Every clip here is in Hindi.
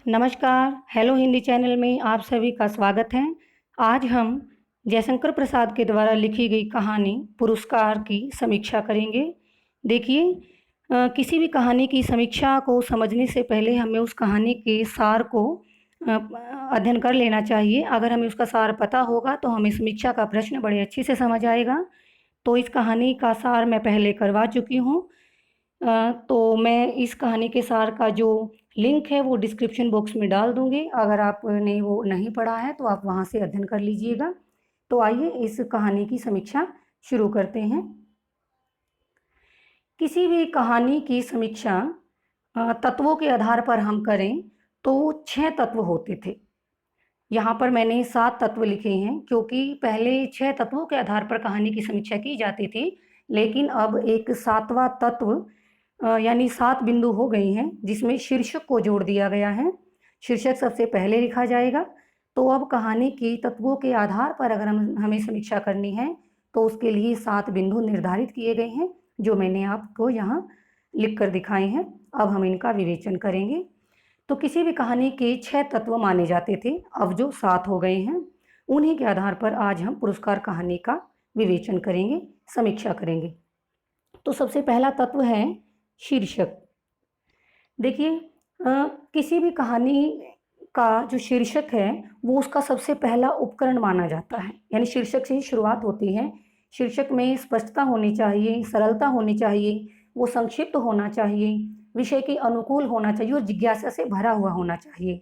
नमस्कार, हेलो हिंदी चैनल में आप सभी का स्वागत है। आज हम जयशंकर प्रसाद के द्वारा लिखी गई कहानी पुरस्कार की समीक्षा करेंगे। देखिए, किसी भी कहानी की समीक्षा को समझने से पहले हमें उस कहानी के सार को अध्ययन कर लेना चाहिए। अगर हमें उसका सार पता होगा तो हमें समीक्षा का प्रश्न बड़े अच्छे से समझ आएगा। तो इस कहानी का सार मैं पहले करवा चुकी हूँ। तो मैं इस कहानी के सार का जो लिंक है वो डिस्क्रिप्शन बॉक्स में डाल दूँगी। अगर आपने वो नहीं पढ़ा है तो आप वहाँ से अध्ययन कर लीजिएगा। तो आइए इस कहानी की समीक्षा शुरू करते हैं। किसी भी कहानी की समीक्षा तत्वों के आधार पर हम करें तो 6 तत्व होते थे। यहाँ पर मैंने 7 तत्व लिखे हैं क्योंकि पहले 6 तत्वों के आधार पर कहानी की समीक्षा की जाती थी, लेकिन अब एक 7वां तत्व यानी 7 बिंदु हो गई हैं जिसमें शीर्षक को जोड़ दिया गया है। शीर्षक सबसे पहले लिखा जाएगा। तो अब कहानी की तत्वों के आधार पर अगर हमें समीक्षा करनी है तो उसके लिए 7 बिंदु निर्धारित किए गए हैं जो मैंने आपको यहाँ लिख कर दिखाए हैं। अब हम इनका विवेचन करेंगे। तो किसी भी कहानी के 6 तत्व माने जाते थे, अब जो 7 हो गए हैं। उन्हीं के आधार पर आज हम पुरस्कार कहानी का विवेचन करेंगे, समीक्षा करेंगे। तो सबसे पहला तत्व है शीर्षक। देखिए, किसी भी कहानी का जो शीर्षक है वो उसका सबसे पहला उपकरण माना जाता है, यानी शीर्षक से ही शुरुआत होती है। शीर्षक में स्पष्टता होनी चाहिए, सरलता होनी चाहिए, वो संक्षिप्त होना चाहिए, विषय के अनुकूल होना चाहिए और जिज्ञासा से भरा हुआ होना चाहिए।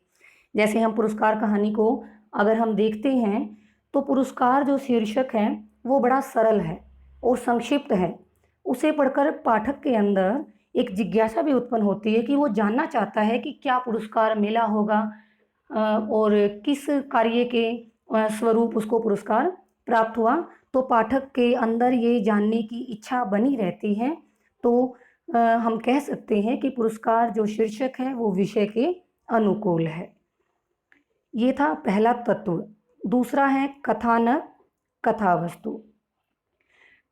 जैसे हम पुरस्कार कहानी को अगर हम देखते हैं तो पुरस्कार जो शीर्षक है वो बड़ा सरल है और संक्षिप्त है। उसे पढ़कर पाठक के अंदर एक जिज्ञासा भी उत्पन्न होती है कि वो जानना चाहता है कि क्या पुरस्कार मिला होगा और किस कार्य के स्वरूप उसको पुरस्कार प्राप्त हुआ। तो पाठक के अंदर ये जानने की इच्छा बनी रहती है। तो हम कह सकते हैं कि पुरस्कार जो शीर्षक है वो विषय के अनुकूल है। ये था पहला तत्व। दूसरा है कथानक, कथावस्तु।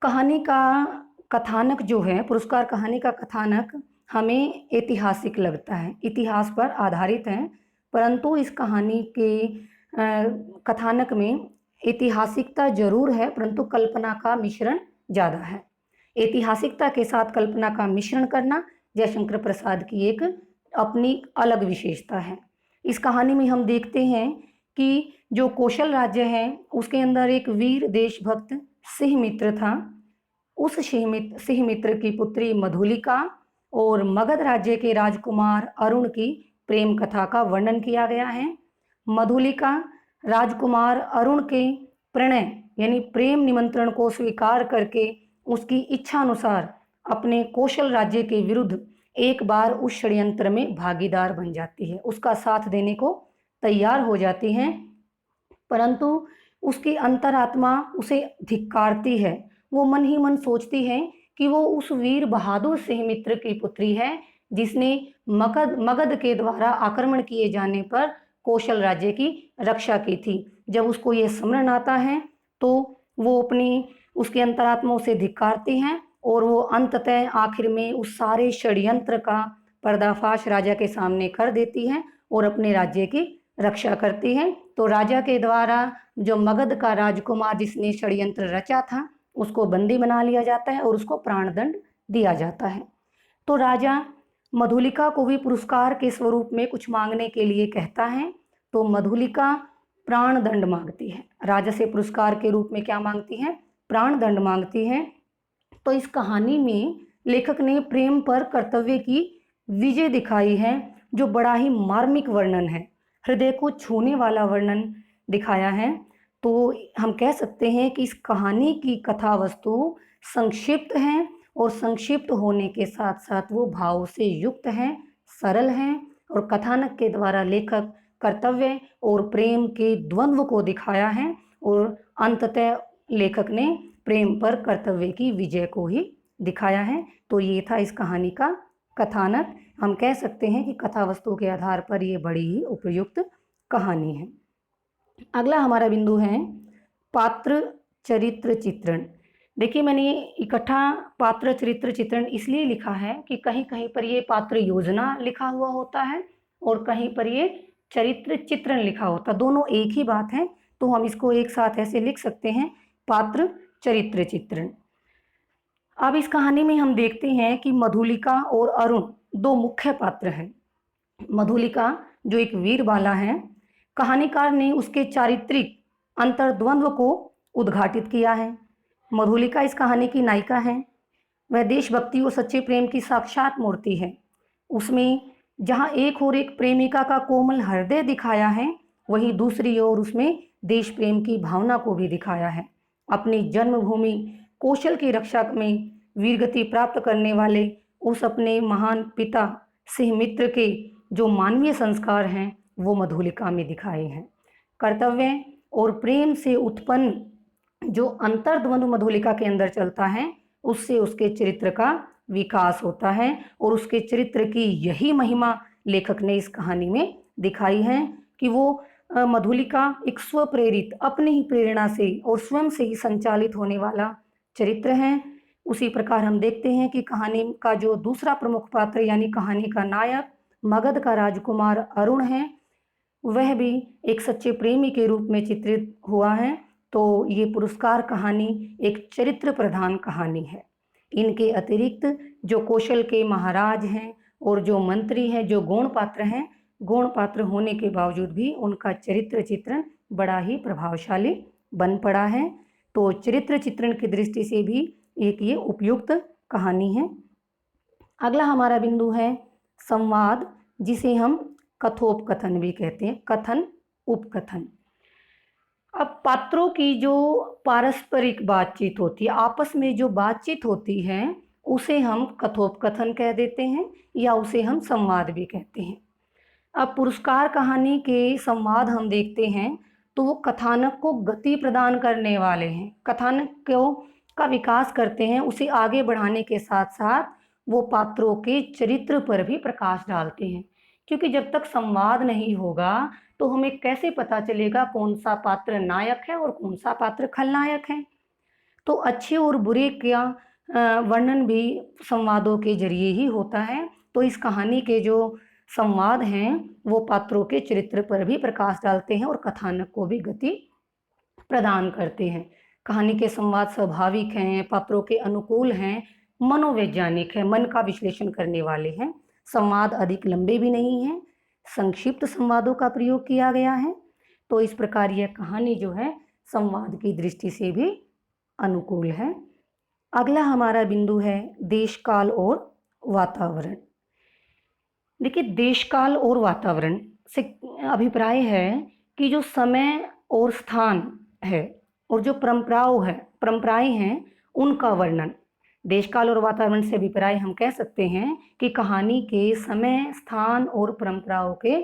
कहानी का कथानक जो है, पुरस्कार कहानी का कथानक हमें ऐतिहासिक लगता है, इतिहास पर आधारित है, परंतु इस कहानी के कथानक में ऐतिहासिकता जरूर है परंतु कल्पना का मिश्रण ज़्यादा है। ऐतिहासिकता के साथ कल्पना का मिश्रण करना जयशंकर प्रसाद की एक अपनी अलग विशेषता है। इस कहानी में हम देखते हैं कि जो कौशल राज्य है उसके अंदर एक वीर देशभक्त सिंहमित्र था। उस सिंहमित्र की पुत्री मधुलिका और मगध राज्य के राजकुमार अरुण की प्रेम कथा का वर्णन किया गया है। मधुलिका राजकुमार अरुण के प्रणय यानी प्रेम निमंत्रण को स्वीकार करके उसकी इच्छा अनुसार अपने कौशल राज्य के विरुद्ध एक बार उस षड्यंत्र में भागीदार बन जाती है, उसका साथ देने को तैयार हो जाती है, परंतु उसकी अंतरात्मा उसे धिक्कारती है। वो मन ही मन सोचती है कि वो उस वीर बहादुर सिंहमित्र की पुत्री है जिसने मगध के द्वारा आक्रमण किए जाने पर कौशल राज्य की रक्षा की थी। जब उसको ये स्मरण आता है तो वो उसकी अंतरात्मा उसे धिक्कारती है और वो अंततः आखिर में उस सारे षड्यंत्र का पर्दाफाश राजा के सामने कर देती है और अपने राज्य की रक्षा करती है। तो राजा के द्वारा जो मगध का राजकुमार जिसने षड्यंत्र रचा था उसको बंदी बना लिया जाता है और उसको प्राणदंड दिया जाता है। तो राजा मधुलिका को भी पुरस्कार के स्वरूप में कुछ मांगने के लिए कहता है। तो मधुलिका प्राणदंड मांगती है, राजा से पुरस्कार के रूप में क्या मांगती है? प्राणदंड मांगती है। तो इस कहानी में लेखक ने प्रेम पर कर्तव्य की विजय दिखाई है जो बड़ा ही मार्मिक वर्णन है, हृदय को छूने वाला वर्णन दिखाया है। तो हम कह सकते हैं कि इस कहानी की कथा वस्तु संक्षिप्त है और संक्षिप्त होने के साथ साथ वो भाव से युक्त है, सरल है और कथानक के द्वारा लेखक कर्तव्य और प्रेम के द्वंद्व को दिखाया है और अंततः लेखक ने प्रेम पर कर्तव्य की विजय को ही दिखाया है। तो ये था इस कहानी का कथानक। हम कह सकते हैं कि कथा वस्तु के आधार पर ये बड़ी ही उपयुक्त कहानी है। अगला हमारा बिंदु है पात्र चरित्र चित्रण। देखिए, मैंने इकट्ठा पात्र चरित्र चित्रण इसलिए लिखा है कि कहीं कहीं पर ये पात्र योजना लिखा हुआ होता है और कहीं पर ये चरित्र चित्रण लिखा होता, दोनों एक ही बात है, तो हम इसको एक साथ ऐसे लिख सकते हैं, पात्र चरित्र चित्रण। अब इस कहानी में हम देखते हैं कि मधुलिका और अरुण दो मुख्य पात्र हैं। मधुलिका जो एक वीर बाला है, कहानीकार ने उसके चारित्रिक अंतर्द्वंद्व को उद्घाटित किया है। मधुलिका इस कहानी की नायिका है। वह देशभक्ति और सच्चे प्रेम की साक्षात मूर्ति है। उसमें जहाँ एक और एक प्रेमिका का कोमल हृदय दिखाया है, वहीं दूसरी ओर उसमें देश प्रेम की भावना को भी दिखाया है। अपनी जन्मभूमि कौशल की रक्षा में वीरगति प्राप्त करने वाले उस अपने महान पिता सिंहमित्र के जो मानवीय संस्कार हैं वो मधुलिका में दिखाए हैं। कर्तव्य और प्रेम से उत्पन्न जो अंतर्द्वंद्व मधुलिका के अंदर चलता है, उससे उसके चरित्र का विकास होता है और उसके चरित्र की यही महिमा लेखक ने इस कहानी में दिखाई है कि वो मधुलिका एक स्वप्रेरित, अपनी ही प्रेरणा से और स्वयं से ही संचालित होने वाला चरित्र है। उसी प्रकार हम देखते हैं कि कहानी का जो दूसरा प्रमुख पात्र यानी कहानी का नायक मगध का राजकुमार अरुण है, वह भी एक सच्चे प्रेमी के रूप में चित्रित हुआ है। तो ये पुरस्कार कहानी एक चरित्र प्रधान कहानी है। इनके अतिरिक्त जो कौशल के महाराज हैं और जो मंत्री हैं, जो गौण पात्र हैं, गौण पात्र होने के बावजूद भी उनका चरित्र चित्रण बड़ा ही प्रभावशाली बन पड़ा है। तो चरित्र चित्रण की दृष्टि से भी एक ये उपयुक्त कहानी है। अगला हमारा बिंदु है संवाद, जिसे हम कथोपकथन भी कहते हैं, कथन उपकथन। अब पात्रों की जो पारस्परिक बातचीत होती है, आपस में जो बातचीत होती है, उसे हम कथोपकथन कह देते हैं या उसे हम संवाद भी कहते हैं। अब पुरस्कार कहानी के संवाद हम देखते हैं तो वो कथानक को गति प्रदान करने वाले हैं, कथानक को का विकास करते हैं, उसे आगे बढ़ाने के साथ साथ वो पात्रों के चरित्र पर भी प्रकाश डालते हैं। क्योंकि जब तक संवाद नहीं होगा तो हमें कैसे पता चलेगा कौन सा पात्र नायक है और कौन सा पात्र खलनायक है। तो अच्छे और बुरे का वर्णन भी संवादों के जरिए ही होता है। तो इस कहानी के जो संवाद हैं वो पात्रों के चरित्र पर भी प्रकाश डालते हैं और कथानक को भी गति प्रदान करते हैं। कहानी के संवाद स्वाभाविक हैं, पात्रों के अनुकूल हैं, मनोवैज्ञानिक है, मन का विश्लेषण करने वाले हैं। संवाद अधिक लंबे भी नहीं हैं, संक्षिप्त संवादों का प्रयोग किया गया है। तो इस प्रकार यह कहानी जो है संवाद की दृष्टि से भी अनुकूल है। अगला हमारा बिंदु है देश काल और वातावरण। देखिए, देश काल और वातावरण से अभिप्राय है कि जो समय और स्थान है और जो परंपराएं हैं उनका वर्णन। देश काल और वातावरण से अभिप्राय हम कह सकते हैं कि कहानी के समय, स्थान और परंपराओं के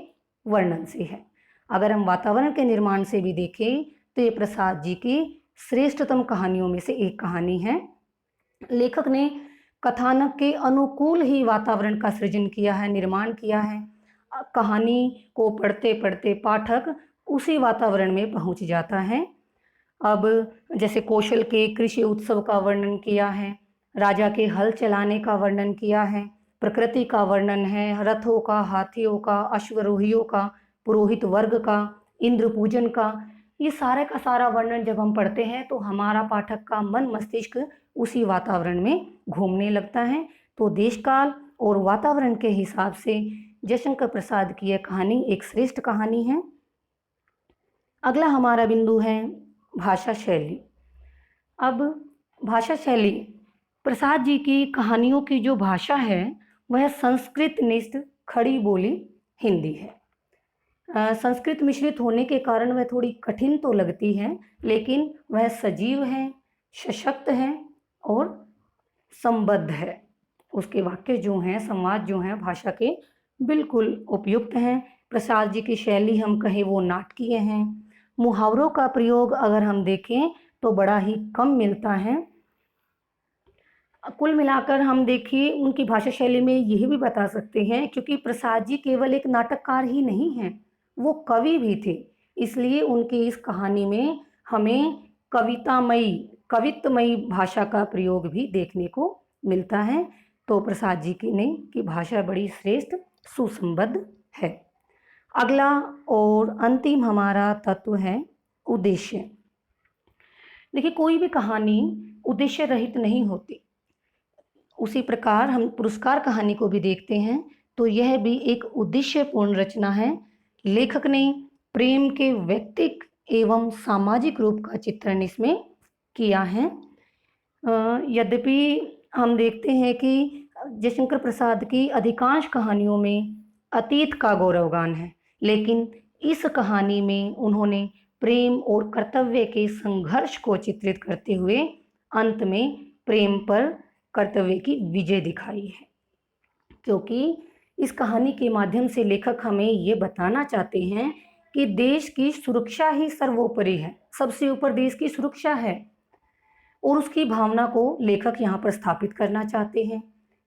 वर्णन से है। अगर हम वातावरण के निर्माण से भी देखें तो ये प्रसाद जी की श्रेष्ठतम कहानियों में से एक कहानी है। लेखक ने कथानक के अनुकूल ही वातावरण का सृजन किया है, निर्माण किया है। कहानी को पढ़ते पढ़ते पाठक उसी वातावरण में पहुंच जाता है। अब जैसे कौशल के कृषि उत्सव का वर्णन किया है, राजा के हल चलाने का वर्णन किया है, प्रकृति का वर्णन है, रथों का, हाथियों का, अश्वरोहियों का, पुरोहित वर्ग का, इंद्र पूजन का, ये सारे का सारा वर्णन जब हम पढ़ते हैं तो हमारा पाठक का मन मस्तिष्क उसी वातावरण में घूमने लगता है। तो देशकाल और वातावरण के हिसाब से जयशंकर प्रसाद की यह कहानी एक श्रेष्ठ कहानी है। अगला हमारा बिंदु है भाषा शैली। अब भाषा शैली, प्रसाद जी की कहानियों की जो भाषा है वह संस्कृत निष्ठ खड़ी बोली हिंदी है। संस्कृत मिश्रित होने के कारण वह थोड़ी कठिन तो लगती है, लेकिन वह सजीव है, सशक्त है और संबद्ध है। उसके वाक्य जो हैं, संवाद जो हैं भाषा के बिल्कुल उपयुक्त हैं। प्रसाद जी की शैली हम कहें वो नाटकीय हैं। मुहावरों का प्रयोग अगर हम देखें तो बड़ा ही कम मिलता है। कुल मिलाकर हम देखिए उनकी भाषा शैली में यही भी बता सकते हैं, क्योंकि प्रसाद जी केवल एक नाटककार ही नहीं हैं, वो कवि भी थे। इसलिए उनकी इस कहानी में हमें कवित्वमयी भाषा का प्रयोग भी देखने को मिलता है। तो प्रसाद जी की भाषा बड़ी श्रेष्ठ, सुसंबद्ध है। अगला और अंतिम हमारा तत्व है उद्देश्य। देखिए, कोई भी कहानी उद्देश्य रहित नहीं होती। उसी प्रकार हम पुरस्कार कहानी को भी देखते हैं तो यह भी एक उद्देश्यपूर्ण रचना है। लेखक ने प्रेम के व्यक्तिक एवं सामाजिक रूप का चित्रण इसमें किया है। यद्यपि हम देखते हैं कि जयशंकर प्रसाद की अधिकांश कहानियों में अतीत का गौरवगान है, लेकिन इस कहानी में उन्होंने प्रेम और कर्तव्य के संघर्ष को चित्रित करते हुए अंत में प्रेम पर कर्तव्य की विजय दिखाई है। क्योंकि इस कहानी के माध्यम से लेखक हमें ये बताना चाहते हैं कि देश की सुरक्षा ही सर्वोपरि है, सबसे ऊपर देश की सुरक्षा है, और उसकी भावना को लेखक यहाँ पर स्थापित करना चाहते हैं।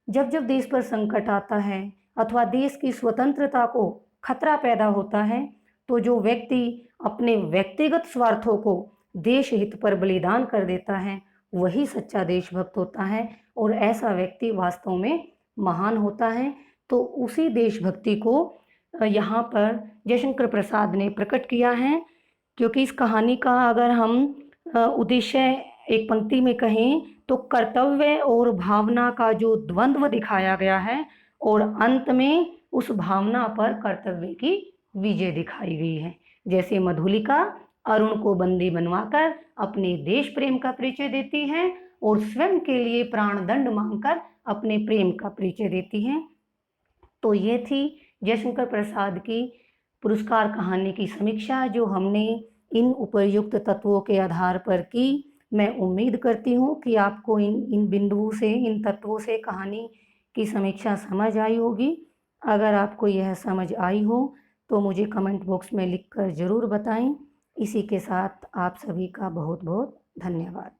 जब जब देश पर संकट आता है अथवा देश की स्वतंत्रता को खतरा पैदा होता है तो जो व्यक्ति अपने व्यक्तिगत स्वार्थों को देश हित पर बलिदान कर देता है वही सच्चा देशभक्त होता है, और ऐसा व्यक्ति वास्तव में महान होता है। तो उसी देशभक्ति को यहाँ पर जयशंकर प्रसाद ने प्रकट किया है। क्योंकि इस कहानी का अगर हम उद्देश्य एक पंक्ति में कहें तो कर्तव्य और भावना का जो द्वंद्व दिखाया गया है और अंत में उस भावना पर कर्तव्य की विजय दिखाई गई है। जैसे मधुलिका अरुण को बंदी बनवाकर अपने देश प्रेम का परिचय देती है और स्वयं के लिए प्राण दंड मांगकर अपने प्रेम का परिचय देती है। तो ये थी जयशंकर प्रसाद की पुरस्कार कहानी की समीक्षा जो हमने इन उपर्युक्त तत्वों के आधार पर की। मैं उम्मीद करती हूँ कि आपको इन बिंदुओं से, इन तत्वों से कहानी की समीक्षा समझ आई होगी। अगर आपको यह समझ आई हो तो मुझे कमेंट बॉक्स में लिखकर ज़रूर बताएं। इसी के साथ आप सभी का बहुत बहुत धन्यवाद।